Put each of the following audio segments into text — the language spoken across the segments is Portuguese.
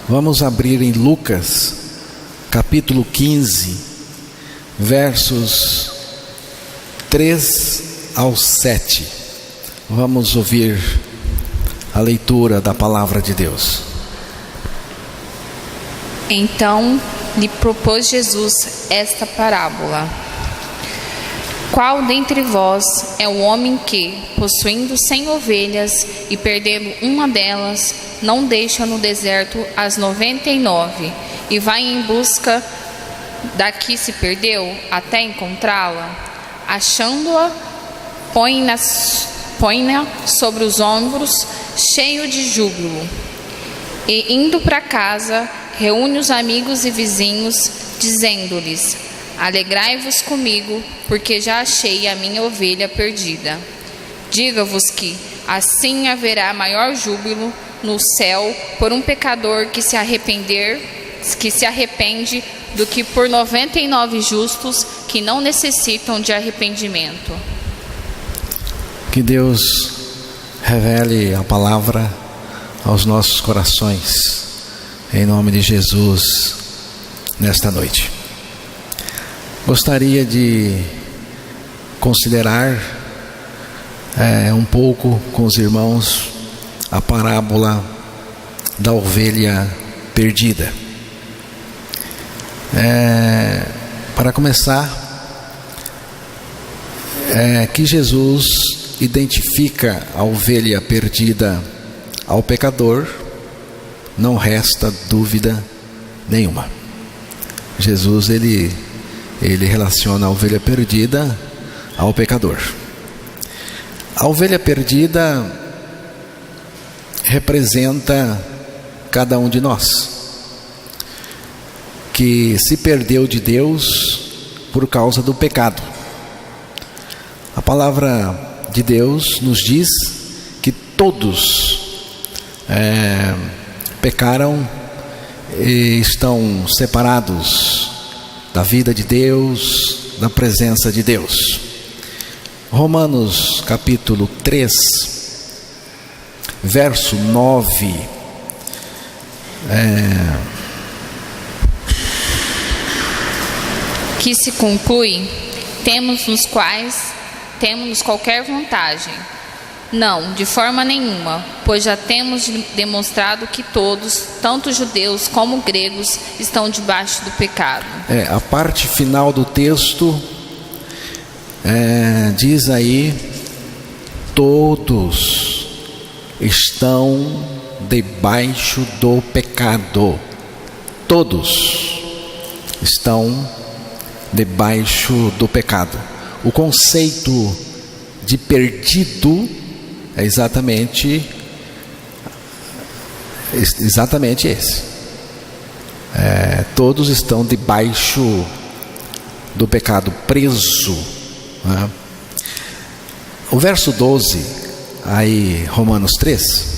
Vamos abrir em Lucas, capítulo 15, versos 3 ao 7. Vamos ouvir a leitura da palavra de Deus. Então lhe propôs Jesus esta parábola: Qual dentre vós é o homem que, possuindo 100 ovelhas e perdendo uma delas, não deixa no deserto as 99 e vai em busca da que se perdeu até encontrá-la? Achando-a, põe-na sobre os ombros, cheio de júbilo, e indo para casa, reúne os amigos e vizinhos, dizendo-lhes: Alegrai-vos comigo, porque já achei a minha ovelha perdida. Digo-vos que assim haverá maior júbilo no céu por um pecador que se arrepende, do que por 99 justos que não necessitam de arrependimento. Que Deus revele a palavra aos nossos corações, em nome de Jesus, nesta noite. Gostaria de considerar um pouco com os irmãos a parábola da ovelha perdida. Para começar, que Jesus identifica a ovelha perdida ao pecador, não resta dúvida nenhuma. Jesus ele relaciona a ovelha perdida ao pecador. A ovelha perdida representa cada um de nós, que se perdeu de Deus por causa do pecado. A palavra de Deus nos diz que todos pecaram e estão separados da vida de Deus, da presença de Deus. Romanos capítulo 3, verso 9, que se conclui: temos nos qualquer vantagem? Não, de forma nenhuma, pois já temos demonstrado que todos, tanto judeus como gregos, estão debaixo do pecado. A parte final do texto diz aí: todos estão debaixo do pecado. Todos estão debaixo do pecado. O conceito de perdido é exatamente esse. Todos estão debaixo do pecado, preso, né? O verso 12, aí, Romanos 3.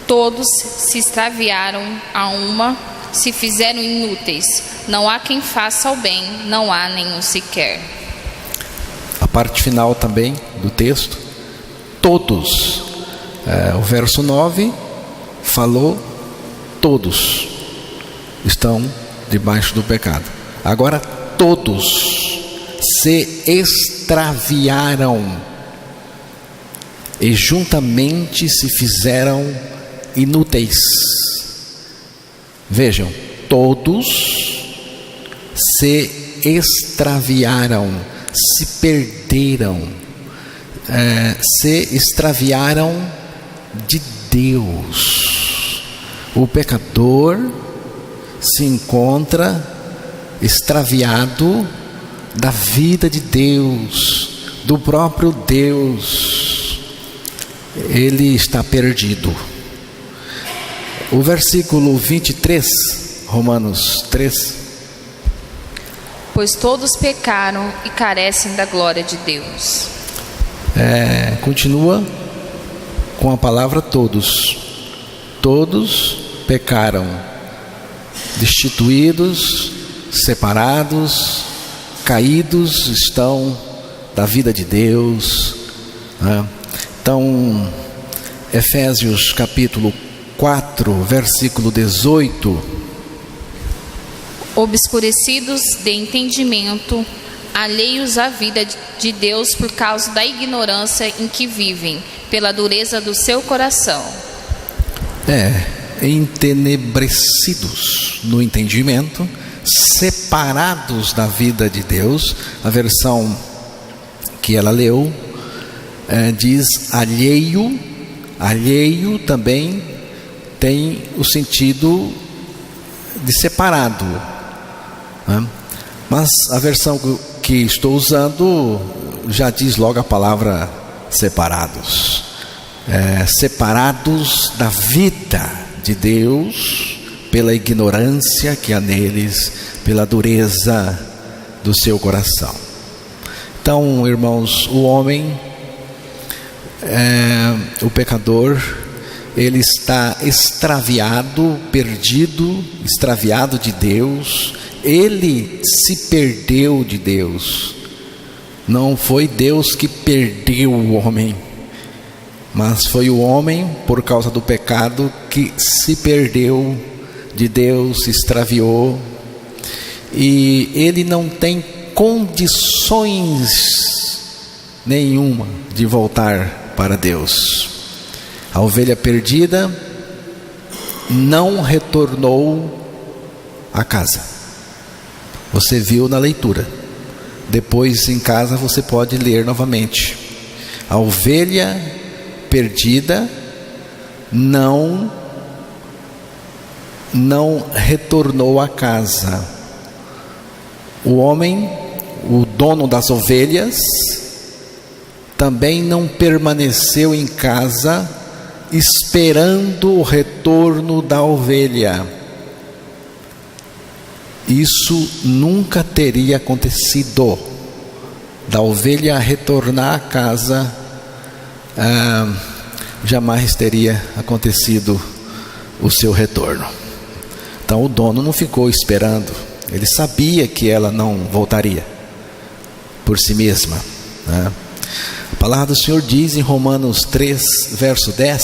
Todos se extraviaram a uma, se fizeram inúteis. Não há quem faça o bem, não há nenhum sequer. A parte final também do texto: todos. O verso 9 falou: todos estão debaixo do pecado. Agora, todos se extraviaram e juntamente se fizeram inúteis. Vejam, todos se extraviaram, se perderam, se extraviaram de Deus. O pecador se encontra extraviado da vida de Deus, do próprio Deus. Ele está perdido. O versículo 23, Romanos 3. Pois todos pecaram e carecem da glória de Deus. Continua com a palavra todos. Todos pecaram, destituídos, separados, caídos estão da vida de Deus, né? Então, Efésios capítulo 4, versículo 18. Obscurecidos de entendimento, alheios à vida de Deus por causa da ignorância em que vivem, pela dureza do seu coração. Entenebrecidos no entendimento, separados da vida de Deus. A versão que ela leu diz alheio. Alheio também tem o sentido de separado, né? Mas a versão que estou usando já diz logo a palavra separados. Separados da vida de Deus pela ignorância que há neles, pela dureza do seu coração. Então, irmãos, o homem, o pecador, ele está extraviado, perdido, extraviado de Deus. Ele se perdeu de Deus. Não foi Deus que perdeu o homem, mas foi o homem, por causa do pecado, que se perdeu de Deus, se extraviou. E ele não tem condições nenhuma de voltar para Deus. A ovelha perdida não retornou à casa. Você viu na leitura. Depois em casa você pode ler novamente. A ovelha perdida não retornou à casa. O homem, o dono das ovelhas, também não permaneceu em casa esperando o retorno da ovelha. Isso nunca teria acontecido, da ovelha retornar à casa. Jamais teria acontecido o seu retorno. Então o dono não ficou esperando. Ele sabia que ela não voltaria por si mesma, né? A palavra do Senhor diz em Romanos 3, verso 10,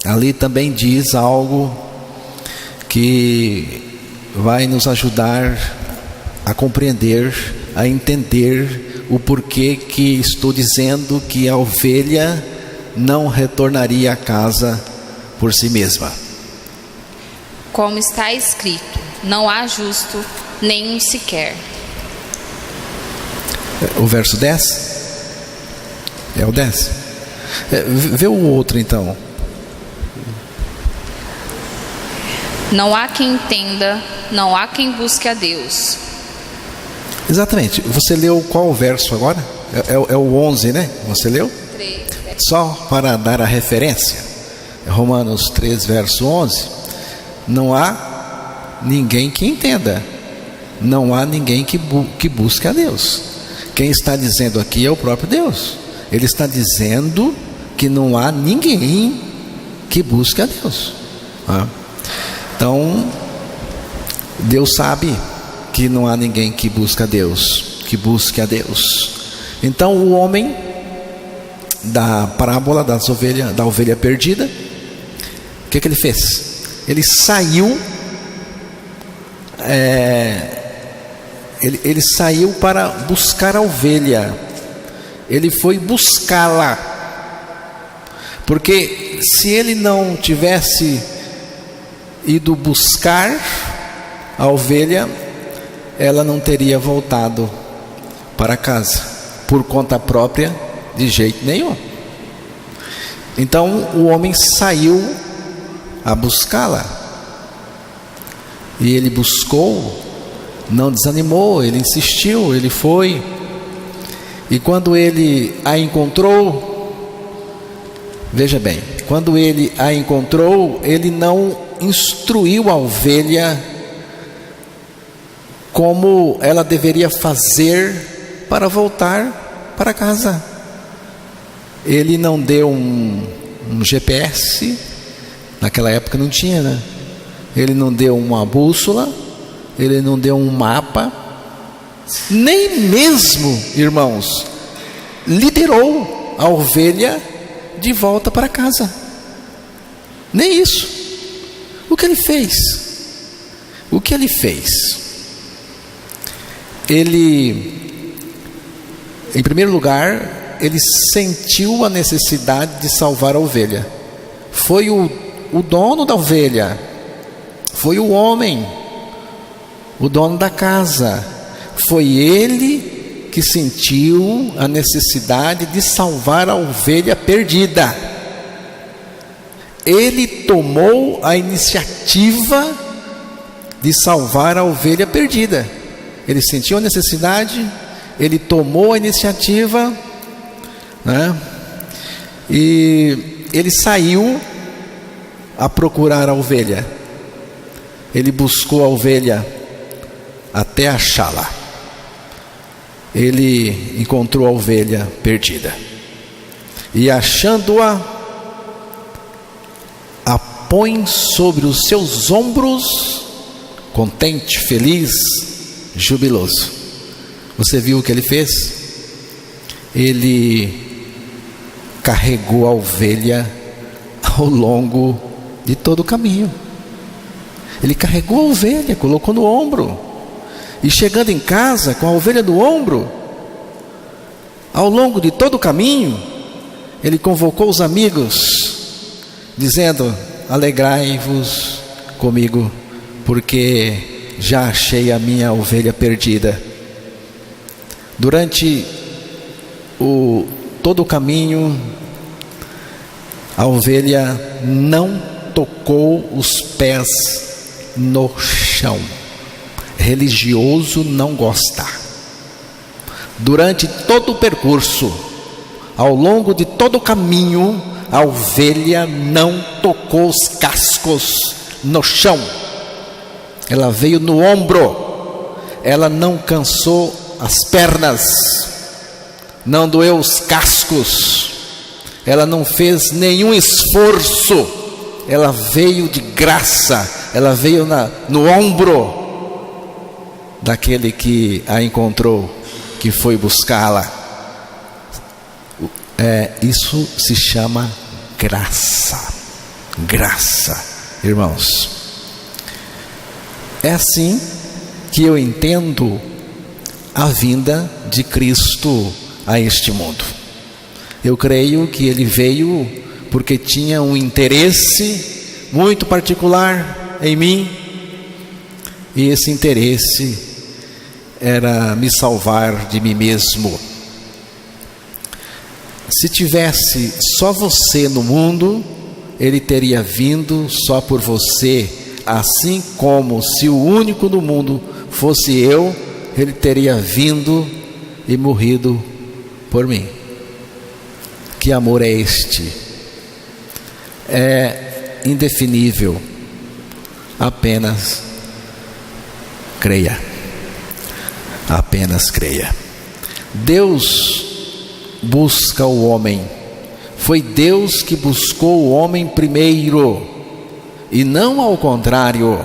ali também diz algo que vai nos ajudar a compreender, a entender o porquê que estou dizendo que a ovelha não retornaria à casa por si mesma. Como está escrito, não há justo, nenhum sequer. O verso 10? É o 10? Vê o outro então. Não há quem entenda, não há quem busque a Deus. Exatamente. Você leu qual verso agora? É o 11, né? Você leu? 3. Só para dar a referência. Romanos 3, verso 11. Não há ninguém que entenda. Não há ninguém que busque a Deus. Quem está dizendo aqui é o próprio Deus. Ele está dizendo que não há ninguém que busque a Deus. Então, Deus sabe que não há ninguém que busque a Deus, que busque a Deus. Então, o homem da parábola da ovelha perdida, o que ele fez? Ele saiu, ele saiu para buscar a ovelha. Ele foi buscá-la, porque se ele não tivesse ido buscar a ovelha, ela não teria voltado para casa por conta própria, de jeito nenhum. Então o homem saiu a buscá-la, e ele buscou, não desanimou, ele insistiu, ele foi. E quando ele a encontrou, veja bem, quando ele a encontrou, ele não instruiu a ovelha como ela deveria fazer para voltar para casa. Ele não deu um GPS, naquela época não tinha, né? Ele não deu uma bússola, ele não deu um mapa, nem mesmo, irmãos, liderou a ovelha de volta para casa. Nem isso. O que ele fez? O que ele fez? Ele, em primeiro lugar, ele sentiu a necessidade de salvar a ovelha. Foi o dono da ovelha, foi o homem, o dono da casa. Foi ele que sentiu a necessidade de salvar a ovelha perdida. Ele tomou a iniciativa de salvar a ovelha perdida. Ele sentiu a necessidade, ele tomou a iniciativa, né? E ele saiu a procurar a ovelha. Ele buscou a ovelha até achá-la. Ele encontrou a ovelha perdida. E achando-a, a põe sobre os seus ombros, contente, feliz, jubiloso. Você viu o que ele fez? Ele carregou a ovelha ao longo de todo o caminho. Ele carregou a ovelha, colocou no ombro. E chegando em casa com a ovelha no ombro, ao longo de todo o caminho, ele convocou os amigos, dizendo: alegrai-vos comigo, porque já achei a minha ovelha perdida. Durante todo o caminho, a ovelha não tocou os pés no chão. Religioso não gosta. Durante todo o percurso, ao longo de todo o caminho, a ovelha não tocou os cascos no chão. Ela veio no ombro. Ela não cansou as pernas, não doeu os cascos, ela não fez nenhum esforço. Ela veio de graça. Ela veio no ombro daquele que a encontrou, que foi buscá-la. Isso se chama graça. Graça, irmãos. É assim que eu entendo a vinda de Cristo a este mundo. Eu creio que ele veio porque tinha um interesse muito particular em mim, e esse interesse era me salvar de mim mesmo. Se tivesse só você no mundo, ele teria vindo só por você, assim como se o único no mundo fosse eu, ele teria vindo e morrido por mim. Que amor é este? É indefinível. Apenas creia. Apenas creia. Deus busca o homem. Foi Deus que buscou o homem primeiro, e não ao contrário.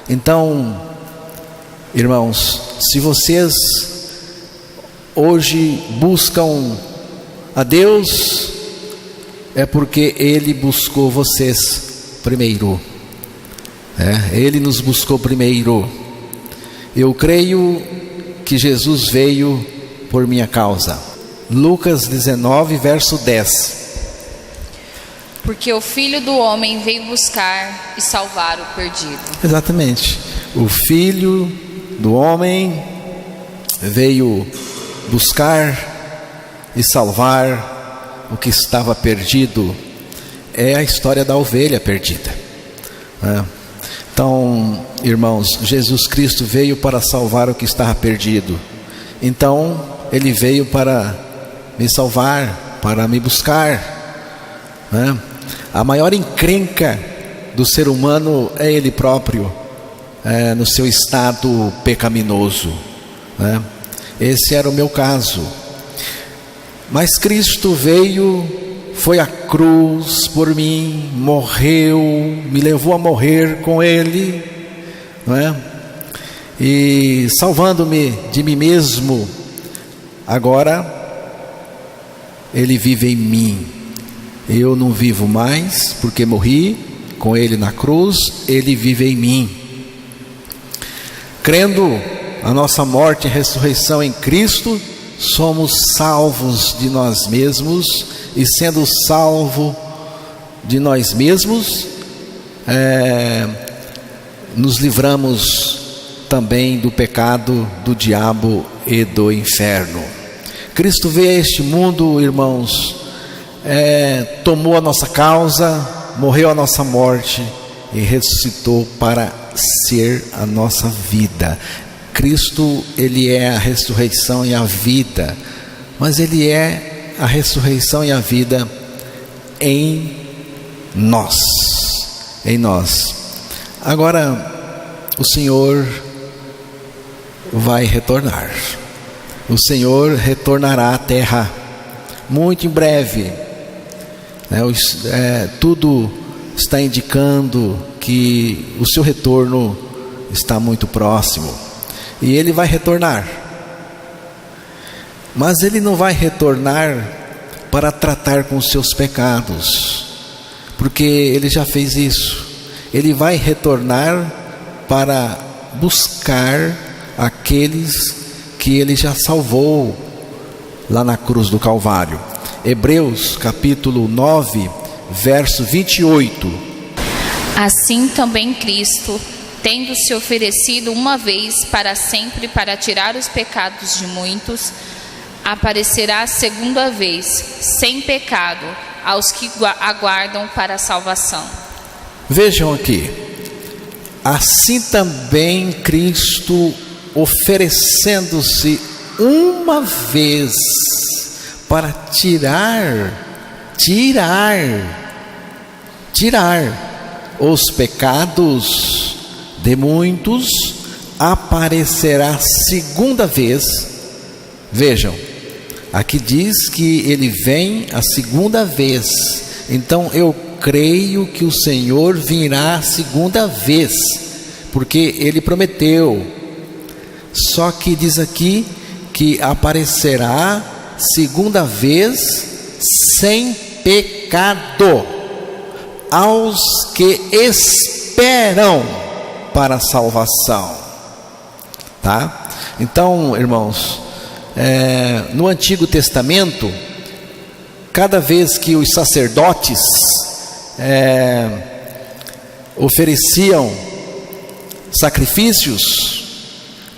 Então, irmãos, se vocês hoje buscam a Deus, é porque Ele buscou vocês primeiro. Ele nos buscou primeiro. Eu creio que Jesus veio por minha causa. Lucas 19, verso 10. Porque o Filho do Homem veio buscar e salvar o perdido. Exatamente. O Filho do Homem veio buscar e salvar o que estava perdido. É a história da ovelha perdida. Então, irmãos, Jesus Cristo veio para salvar o que estava perdido. Então, Ele veio para me salvar, para me buscar. A maior encrenca do ser humano é ele próprio, no seu estado pecaminoso. Esse era o meu caso. Mas Cristo veio, foi à cruz por mim, morreu, me levou a morrer com Ele, e salvando-me de mim mesmo. Agora Ele vive em mim. Eu não vivo mais, porque morri com Ele na cruz, Ele vive em mim. Crendo a nossa morte e ressurreição em Cristo, somos salvos de nós mesmos, e sendo salvo de nós mesmos, nos livramos também do pecado, do diabo e do inferno. Cristo veio a este mundo, irmãos, tomou a nossa causa, morreu a nossa morte e ressuscitou para ser a nossa vida. Cristo, Ele é a ressurreição e a vida, mas Ele é a ressurreição e a vida em nós. Agora, o Senhor vai retornar. O Senhor retornará à terra muito em breve. Tudo está indicando que o seu retorno está muito próximo. E Ele vai retornar. Mas Ele não vai retornar para tratar com os seus pecados, porque Ele já fez isso. Ele vai retornar para buscar aqueles que Ele já salvou lá na cruz do Calvário. Hebreus capítulo 9, verso 28. Assim também Cristo, tendo se oferecido uma vez para sempre para tirar os pecados de muitos, aparecerá a segunda vez, sem pecado, aos que aguardam para a salvação. Vejam aqui, assim também Cristo, oferecendo-se uma vez para tirar os pecados de muitos, aparecerá segunda vez. Vejam, aqui diz que Ele vem a segunda vez. Então eu creio que o Senhor virá a segunda vez, porque Ele prometeu. Só que diz aqui que aparecerá segunda vez sem pecado aos que esperam para a salvação, tá? Então, irmãos, no Antigo Testamento, cada vez que os sacerdotes ofereciam sacrifícios,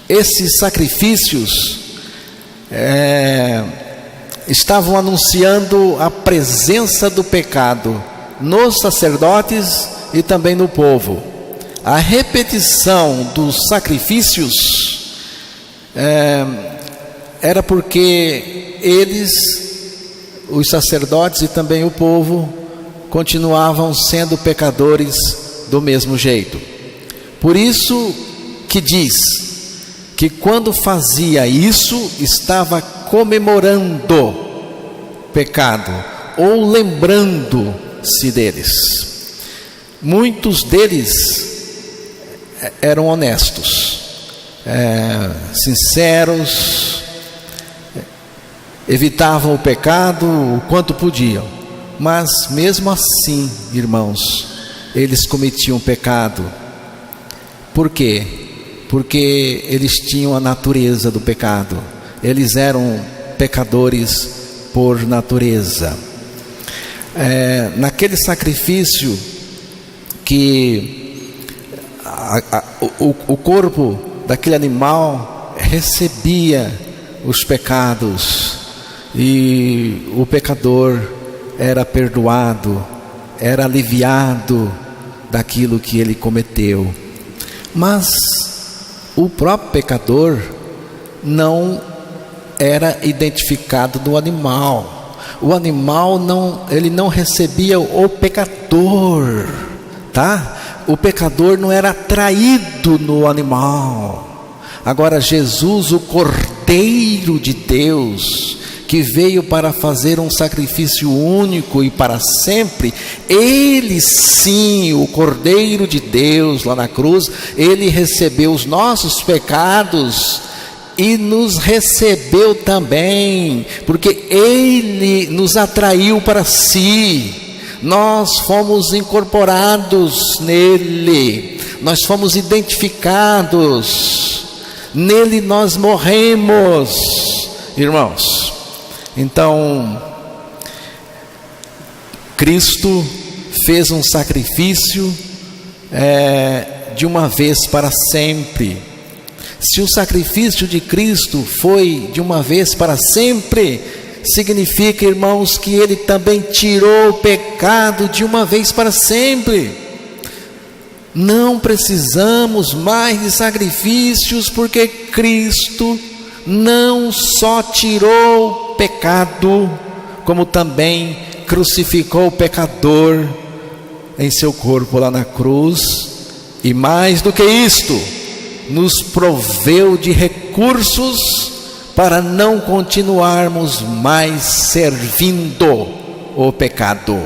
esses sacrifícios estavam anunciando a presença do pecado nos sacerdotes e também no povo. A repetição dos sacrifícios era porque eles, os sacerdotes e também o povo, continuavam sendo pecadores do mesmo jeito. Por isso que diz que quando fazia isso, estava comemorando pecado, ou lembrando-se deles. Muitos deles eram honestos, sinceros, evitavam o pecado o quanto podiam, mas mesmo assim, irmãos, eles cometiam pecado. Por quê? Porque eles tinham a natureza do pecado. Eles eram pecadores por natureza. Naquele sacrifício que o corpo daquele animal recebia os pecados, e o pecador era perdoado, era aliviado daquilo que ele cometeu. Mas o próprio pecador não era identificado no animal. O animal ele não recebia o pecador, tá? O pecador não era atraído no animal. Agora Jesus, o Cordeiro de Deus, que veio para fazer um sacrifício único e para sempre, Ele sim, o Cordeiro de Deus lá na cruz, Ele recebeu os nossos pecados e nos recebeu também, porque Ele nos atraiu para si. Nós fomos incorporados nele, nós fomos identificados, nele nós morremos, irmãos. Então, Cristo fez um sacrifício de uma vez para sempre. Se o sacrifício de Cristo foi de uma vez para sempre, significa, irmãos, que Ele também tirou o pecado de uma vez para sempre. Não precisamos mais de sacrifícios, porque Cristo não só tirou o pecado, como também crucificou o pecador em seu corpo lá na cruz. E mais do que isto, nos proveu de recursos para não continuarmos mais servindo o pecado.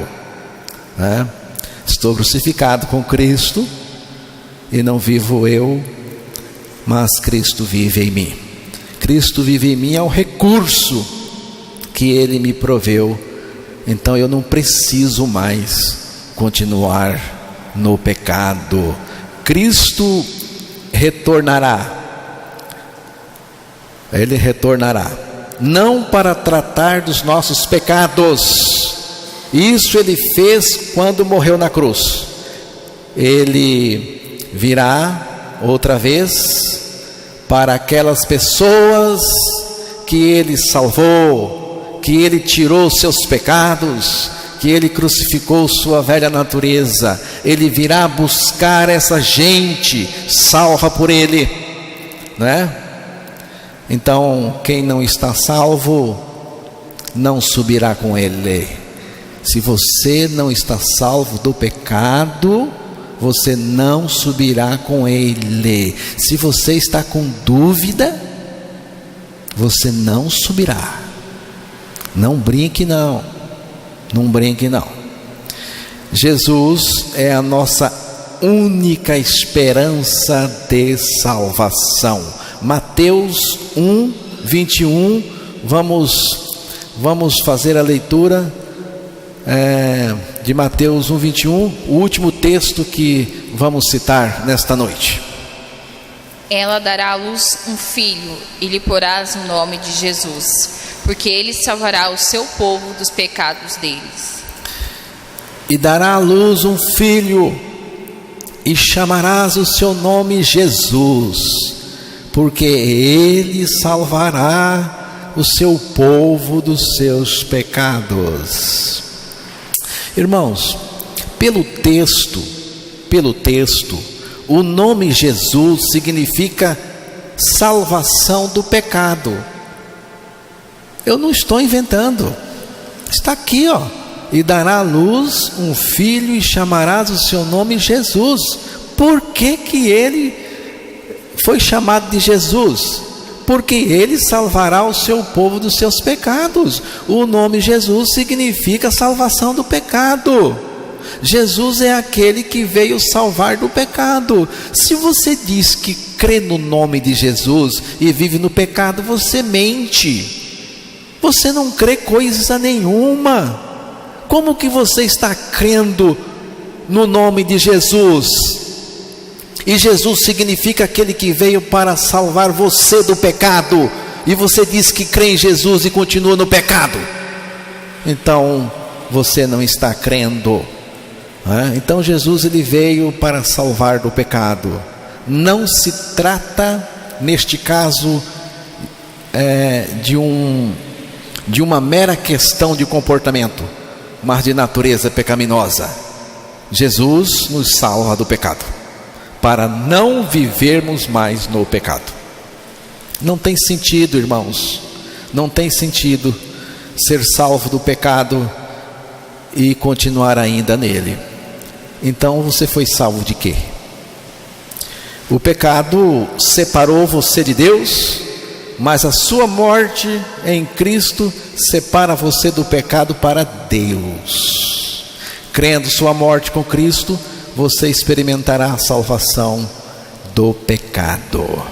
Estou crucificado com Cristo, e não vivo eu, mas Cristo vive em mim. Cristo vive em mim é o recurso que Ele me proveu. Então eu não preciso mais continuar no pecado. Cristo retornará. Ele retornará, não para tratar dos nossos pecados. Isso Ele fez quando morreu na cruz. Ele virá outra vez para aquelas pessoas que Ele salvou, que Ele tirou seus pecados, que Ele crucificou sua velha natureza. Ele virá buscar essa gente salva por Ele, não é? Então, quem não está salvo não subirá com Ele. Se você não está salvo do pecado, você não subirá com Ele. Se você está com dúvida, você não subirá. Não brinque não. Não brinque não. Jesus é a nossa única esperança de salvação. Mateus 1, 21, vamos fazer a leitura de Mateus 1, 21, o último texto que vamos citar nesta noite. Ela dará à luz um filho, e lhe porás o nome de Jesus, porque ele salvará o seu povo dos pecados deles. E dará à luz um filho, e chamarás o seu nome Jesus, porque ele salvará o seu povo dos seus pecados. Irmãos, pelo texto, o nome Jesus significa salvação do pecado. Eu não estou inventando, está aqui, ó. E dará à luz um filho, e chamarás o seu nome Jesus. Por que ele foi chamado de Jesus? Porque ele salvará o seu povo dos seus pecados. O nome Jesus significa salvação do pecado. Jesus é aquele que veio salvar do pecado. Se você diz que crê no nome de Jesus e vive no pecado, você mente. Você não crê coisa nenhuma. Como que você está crendo no nome de Jesus? E Jesus significa aquele que veio para salvar você do pecado, e você diz que crê em Jesus e continua no pecado. Então você não está crendo. Então Jesus ele veio para salvar do pecado. Não se trata neste caso de uma mera questão de comportamento, mas de natureza pecaminosa. Jesus nos salva do pecado, para não vivermos mais no pecado. Não tem sentido, irmãos, não tem sentido ser salvo do pecado e continuar ainda nele. Então você foi salvo de quê? O pecado separou você de Deus, mas a sua morte em Cristo separa você do pecado para Deus. Crendo sua morte com Cristo, você experimentará a salvação do pecado.